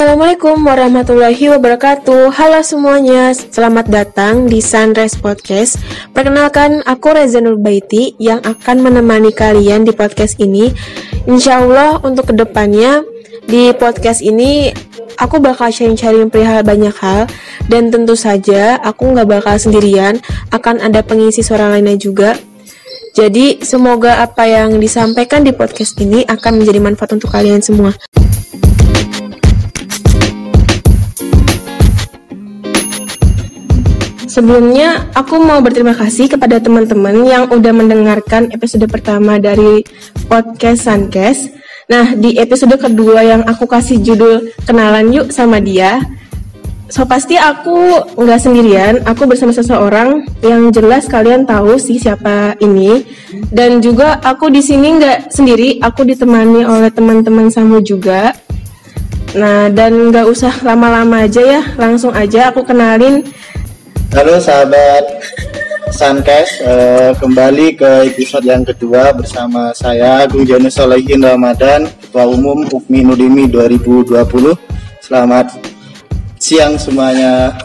Assalamualaikum warahmatullahi wabarakatuh. Halo semuanya, selamat datang di Sunrise Podcast. Perkenalkan, aku Reza Nurbaiti yang akan menemani kalian di podcast ini. Insya Allah untuk kedepannya di podcast ini aku bakal sharing-sharing perihal banyak hal. Dan tentu saja aku gak bakal sendirian, akan ada pengisi suara lainnya juga. Jadi semoga apa yang disampaikan di podcast ini akan menjadi manfaat untuk kalian semua. Sebelumnya, aku mau berterima kasih kepada teman-teman yang udah mendengarkan episode pertama dari podcast Suncast. Nah, di episode kedua yang aku kasih judul Kenalan Yuk sama Dia. So, pasti aku nggak sendirian, aku bersama seseorang yang jelas kalian tahu sih siapa ini. Dan juga aku di sini nggak sendiri, aku ditemani oleh teman-teman Samu juga. Nah, dan nggak usah lama-lama aja ya, langsung aja aku kenalin. Halo sahabat Suncast, kembali ke episode yang kedua bersama saya Agung Janus Solehin Ramadan, Ketua Umum UKMI Nudimi 2020. Selamat siang semuanya.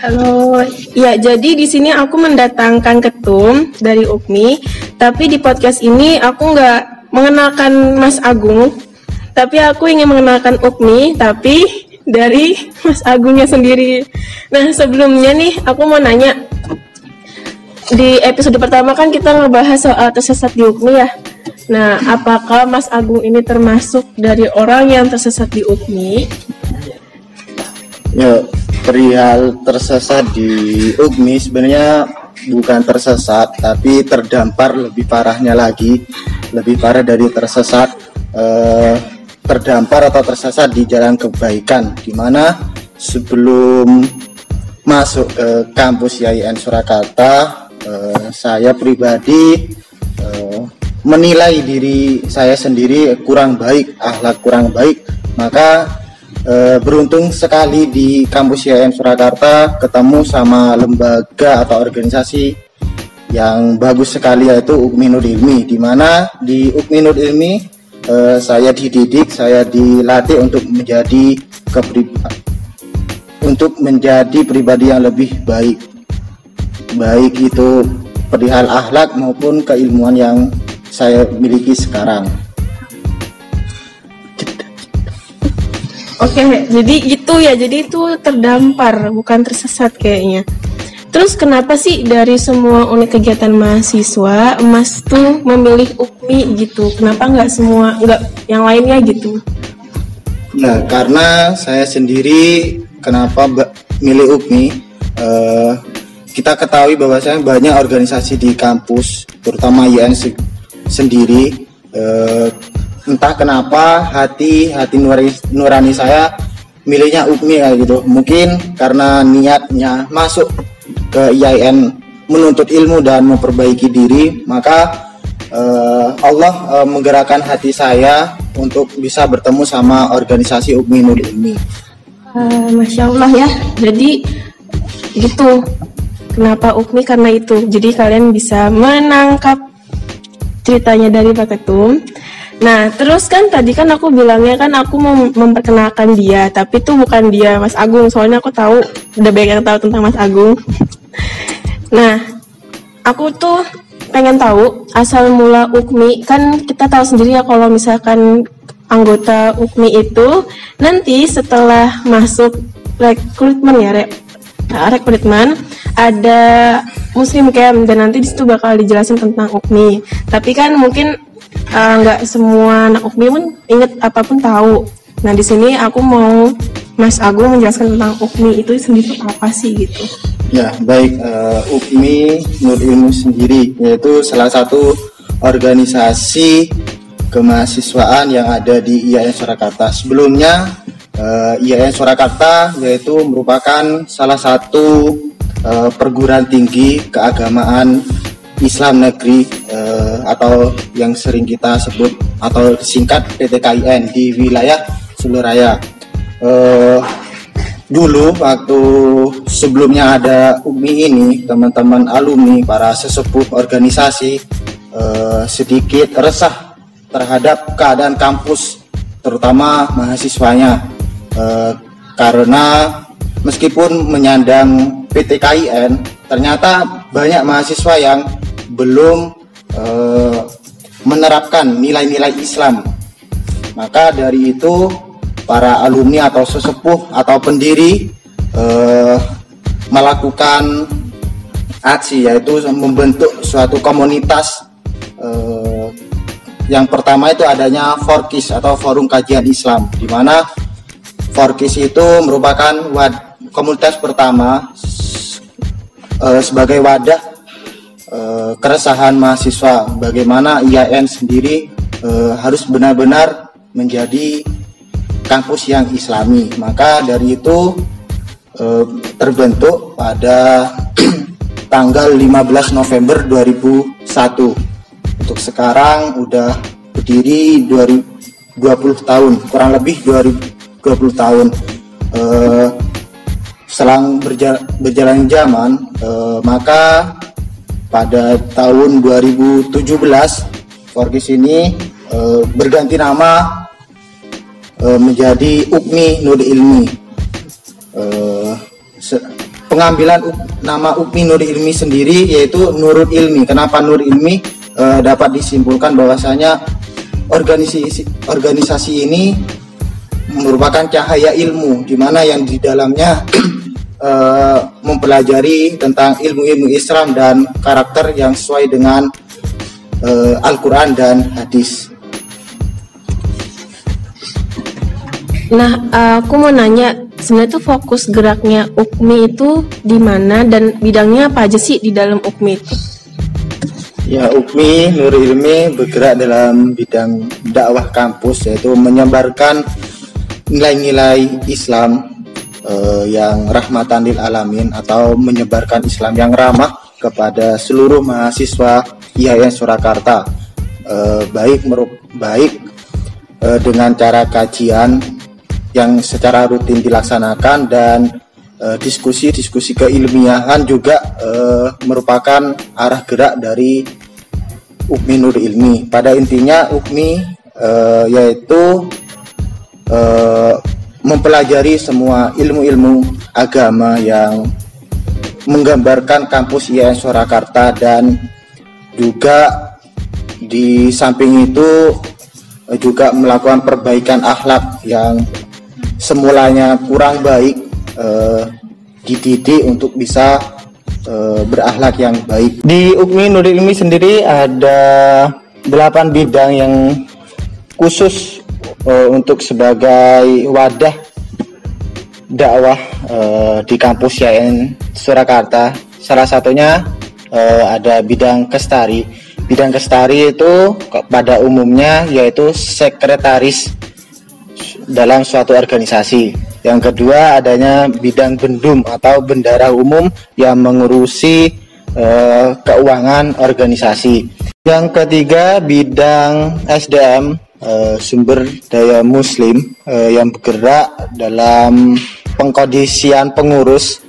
Halo, ya jadi di sini aku mendatangkan ketum dari UKMI, tapi di podcast ini aku nggak mengenalkan Mas Agung, tapi aku ingin mengenalkan UKMI, tapi dari Mas Agungnya sendiri. Nah, sebelumnya nih aku mau nanya, di episode pertama kan kita ngebahas soal tersesat di UKMI ya. Nah, apakah Mas Agung ini termasuk dari orang yang tersesat di UKMI? Ya, perihal tersesat di UKMI sebenarnya bukan tersesat, tapi terdampar. Lebih parahnya lagi, lebih parah dari tersesat, terdampar atau tersesat di jalan kebaikan, di mana sebelum masuk ke kampus IAIN Surakarta, saya pribadi menilai diri saya sendiri kurang baik, akhlak kurang baik. Maka beruntung sekali di kampus IAIN Surakarta ketemu sama lembaga atau organisasi yang bagus sekali, yaitu UKMI Nur Ilmi, di mana di UKMI Nur Ilmi saya dididik, saya dilatih untuk menjadi pribadi yang lebih baik, baik itu perihal akhlak maupun keilmuan yang saya miliki sekarang. Oke, jadi itu ya, jadi itu terdampar, bukan tersesat kayaknya. Terus kenapa sih dari semua unit kegiatan mahasiswa, Mas tuh memilih UKMI gitu? Kenapa nggak yang lainnya gitu? Nah, karena saya sendiri kenapa milih UKMI, kita ketahui bahwasanya banyak organisasi di kampus, terutama IAIN sendiri. Entah kenapa hati nurani saya milihnya UKMI kayak gitu. Mungkin karena niatnya masuk ke IAIN menuntut ilmu dan memperbaiki diri, maka Allah menggerakkan hati saya untuk bisa bertemu sama organisasi UKMI Nur Ilmi. Masya Allah ya, jadi gitu. Kenapa UKMI? Karena itu. Jadi kalian bisa menangkap ceritanya dari Pak Ketum. Nah, terus kan tadi kan aku bilangnya kan aku mau memperkenalkan dia, tapi itu bukan dia Mas Agung, soalnya aku tahu, udah banyak yang tahu tentang Mas Agung. Nah, aku tuh pengen tahu asal mula UKMI. Kan kita tahu sendiri ya kalau misalkan anggota UKMI itu nanti setelah masuk rekrutmen ada Muslim Camp, dan nanti disitu bakal dijelasin tentang UKMI. Tapi kan mungkin nggak semua anak UKMI pun inget apapun tahu. Nah, di sini aku mau Mas Agung menjelaskan tentang UKMI itu sendiri apa sih gitu. Ya, baik. UKMI Nur Ilmu sendiri yaitu salah satu organisasi kemahasiswaan yang ada di IAIN Surakarta. Sebelumnya IAIN Surakarta yaitu merupakan salah satu perguruan tinggi keagamaan Islam negeri atau yang sering kita sebut atau singkat PTKIN di wilayah Suluraya. Dulu waktu sebelumnya ada UKMI ini, teman-teman alumni, para sesepuh organisasi sedikit resah terhadap keadaan kampus, terutama mahasiswanya. karena meskipun menyandang PTKIN, ternyata banyak mahasiswa yang belum menerapkan nilai-nilai Islam. Maka dari itu para alumni atau sesepuh atau pendiri melakukan aksi, yaitu membentuk suatu komunitas. Yang pertama itu adanya Forkis atau Forum Kajian Islam, di mana Forkis itu merupakan komunitas pertama sebagai wadah keresahan mahasiswa, bagaimana IAIN sendiri harus benar-benar menjadi kampus yang islami. Maka dari itu terbentuk pada tanggal 15 November 2001. Untuk sekarang udah berdiri 20 tahun, kurang lebih 20 tahun. Selang berjalan zaman, maka pada tahun 2017 Forkis ini berganti nama menjadi UKMI Nur Ilmi. Pengambilan nama UKMI Nur Ilmi sendiri yaitu Nurul Ilmi. Kenapa Nur Ilmi? Dapat disimpulkan bahwasanya organisasi ini merupakan cahaya ilmu, di mana yang di dalamnya mempelajari tentang ilmu-ilmu Islam dan karakter yang sesuai dengan Al-Quran dan hadis. Nah, aku mau nanya, sebenarnya tuh fokus geraknya UKMI itu di mana dan bidangnya apa aja sih di dalam UKMI itu? Ya, UKMI Nur Ilmi bergerak dalam bidang dakwah kampus, yaitu menyebarkan nilai-nilai Islam yang rahmatan lil alamin, atau menyebarkan Islam yang ramah kepada seluruh mahasiswa IAIN Surakarta, baik dengan cara kajian yang secara rutin dilaksanakan dan diskusi-diskusi keilmiahan juga merupakan arah gerak dari UKMI Nur Ilmi. Pada intinya UKMI yaitu mempelajari semua ilmu-ilmu agama yang menggambarkan kampus IAIN Surakarta, dan juga di samping itu juga melakukan perbaikan akhlak yang semulanya kurang baik, dididik untuk bisa berakhlak yang baik. Di UKMI Nur Ilmi sendiri ada 8 bidang yang khusus untuk sebagai wadah dakwah di kampus IAIN Surakarta. Salah satunya ada bidang Kestari. Bidang Kestari itu pada umumnya yaitu sekretaris dalam suatu organisasi. Yang kedua adanya bidang Bendum atau bendara umum yang mengurusi keuangan organisasi. Yang ketiga bidang SDM, sumber daya muslim, yang bergerak dalam pengkondisian pengurus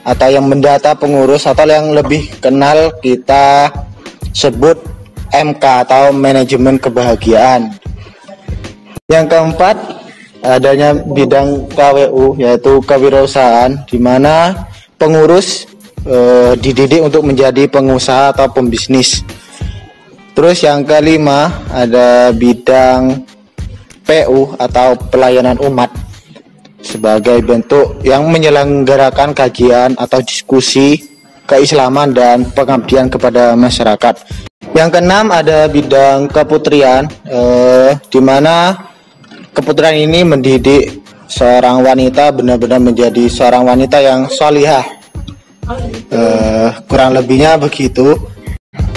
atau yang mendata pengurus, atau yang lebih kenal kita sebut MK atau manajemen kebahagiaan. Yang keempat adanya bidang KWU yaitu kewirausahaan, di mana pengurus dididik untuk menjadi pengusaha atau pembisnis. Terus yang kelima ada bidang PU atau pelayanan umat, sebagai bentuk yang menyelenggarakan kajian atau diskusi keislaman dan pengabdian kepada masyarakat. Yang keenam ada bidang keputrian, di mana keputrian ini mendidik seorang wanita benar-benar menjadi seorang wanita yang sholihah. Kurang lebihnya begitu.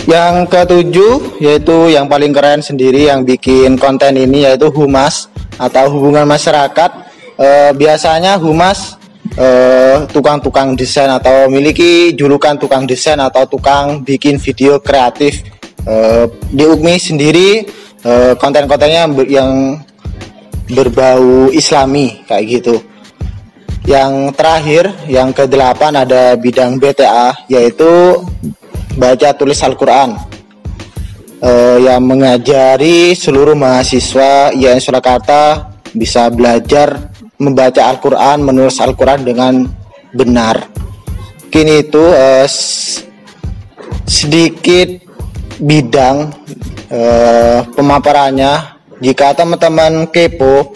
Yang ketujuh yaitu yang paling keren sendiri yang bikin konten ini, yaitu humas atau hubungan masyarakat. Biasanya humas tukang-tukang desain atau memiliki julukan tukang desain atau tukang bikin video kreatif. Di UKMI sendiri konten-kontennya yang berbau islami kayak gitu. Yang terakhir, yang ke-8 ada bidang BTA, yaitu baca tulis Al-Quran, yang mengajari seluruh mahasiswa IAIN Surakarta bisa belajar membaca Al-Quran, menulis Al-Quran dengan benar. Kini itu sedikit bidang pemaparannya. Jika teman-teman kepo,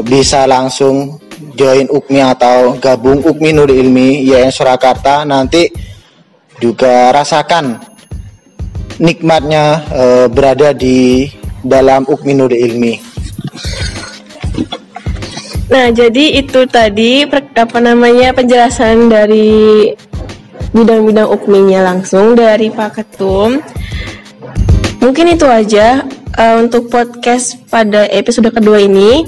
bisa langsung join UKMI atau gabung UKMI Nurul Ilmi IAIN Surakarta. Nanti juga rasakan nikmatnya berada di dalam UKMI Nurul Ilmi. Nah, jadi itu tadi penjelasan dari bidang-bidang UKMI-nya langsung dari Pak Ketum. Mungkin itu aja untuk podcast pada episode kedua ini.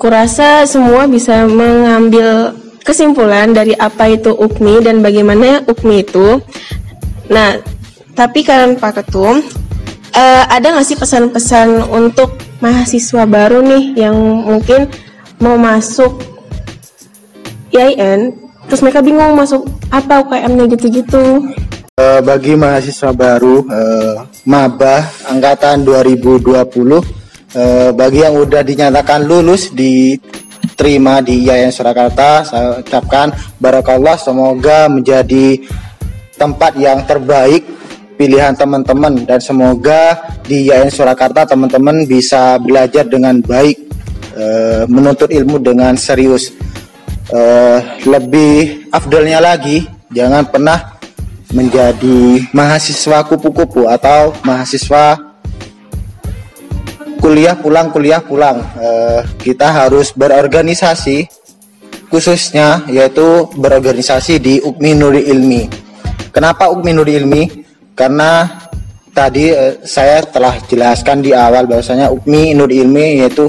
Kurasa semua bisa mengambil kesimpulan dari apa itu UKMI dan bagaimana UKMI itu. Nah, tapi kalian Pak Ketum, ada nggak sih pesan-pesan untuk mahasiswa baru nih yang mungkin mau masuk IAIN, terus mereka bingung masuk apa UKM-nya gitu-gitu? Bagi mahasiswa baru maba angkatan 2020, bagi yang udah dinyatakan lulus diterima di IAIN Surakarta, saya ucapkan barakallah, semoga menjadi tempat yang terbaik pilihan teman-teman, dan semoga di IAIN Surakarta teman-teman bisa belajar dengan baik, menuntut ilmu dengan serius. Lebih afdalnya lagi, jangan pernah menjadi mahasiswa kupu-kupu atau mahasiswa kuliah pulang. Kita harus berorganisasi, khususnya yaitu berorganisasi di UKMI Nurul Ilmi. Kenapa UKMI Nurul Ilmi? Karena tadi saya telah jelaskan di awal bahwasanya UKMI Nurul Ilmi yaitu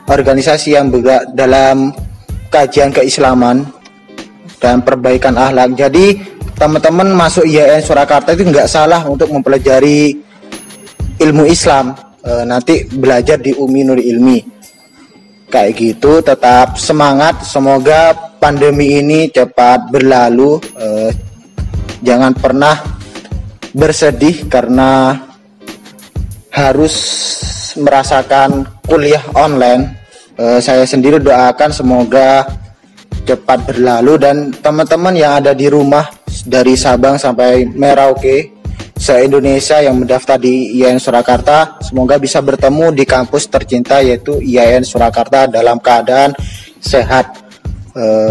organisasi yang bergerak dalam kajian keislaman dan perbaikan akhlak. Jadi teman-teman masuk IAIN Surakarta itu nggak salah untuk mempelajari ilmu Islam, nanti belajar di UKMI Nurul Ilmi kayak gitu. Tetap semangat, semoga pandemi ini cepat berlalu. Jangan pernah bersedih karena harus merasakan kuliah online. Saya sendiri doakan semoga cepat berlalu, dan teman-teman yang ada di rumah dari Sabang sampai Merauke se-Indonesia yang mendaftar di IAIN Surakarta, semoga bisa bertemu di kampus tercinta yaitu IAIN Surakarta dalam keadaan sehat.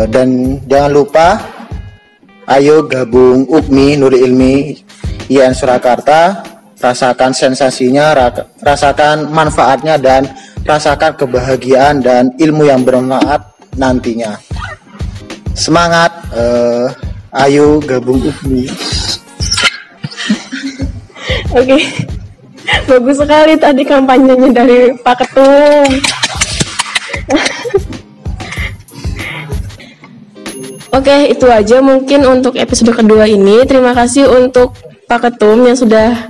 Dan jangan lupa, ayo gabung UKMI Nurul Ilmi IAIN Surakarta, rasakan sensasinya, rasakan manfaatnya, dan rasakan kebahagiaan dan ilmu yang bermanfaat nantinya. Semangat, ayo gabung UKMI. Oke, bagus sekali tadi kampanyenya dari Pak Ketum. Oke, itu aja mungkin untuk episode kedua ini. Terima kasih untuk Pak Ketum yang sudah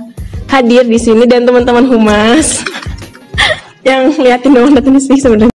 hadir di sini dan teman-teman humas yang liatin dong datang di sini sebenarnya.